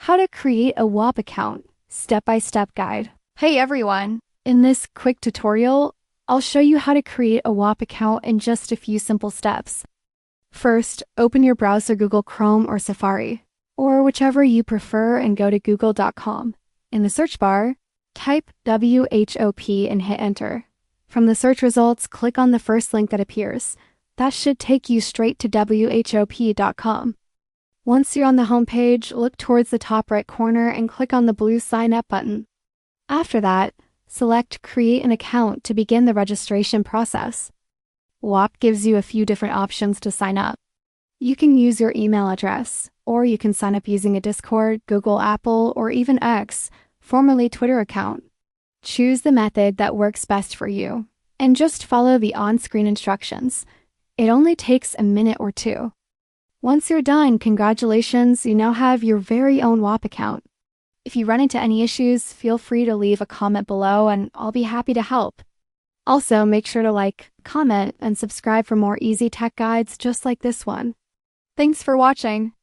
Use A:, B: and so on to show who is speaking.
A: How to create a Whop account, step-by-step guide. Hey everyone! In this quick tutorial, I'll show you how to create a Whop account in just a few simple steps. First, open your browser Google Chrome or Safari, or whichever you prefer, and go to google.com. In the search bar, type WHOP and hit enter. From the search results, click on the first link that appears. That should take you straight to WHOP.com. Once you're on the home page, look towards the top right corner and click on the blue Sign Up button. After that, select Create an Account to begin the registration process. Whop gives you a few different options to sign up. You can use your email address, or you can sign up using a Discord, Google, Apple, or even X, formerly Twitter account. Choose the method that works best for you, and just follow the on-screen instructions. It only takes a minute or two. Once you're done, congratulations, you now have your very own Whop account. If you run into any issues, feel free to leave a comment below and I'll be happy to help. Also, make sure to like, comment, and subscribe for more easy tech guides just like this one. Thanks for watching.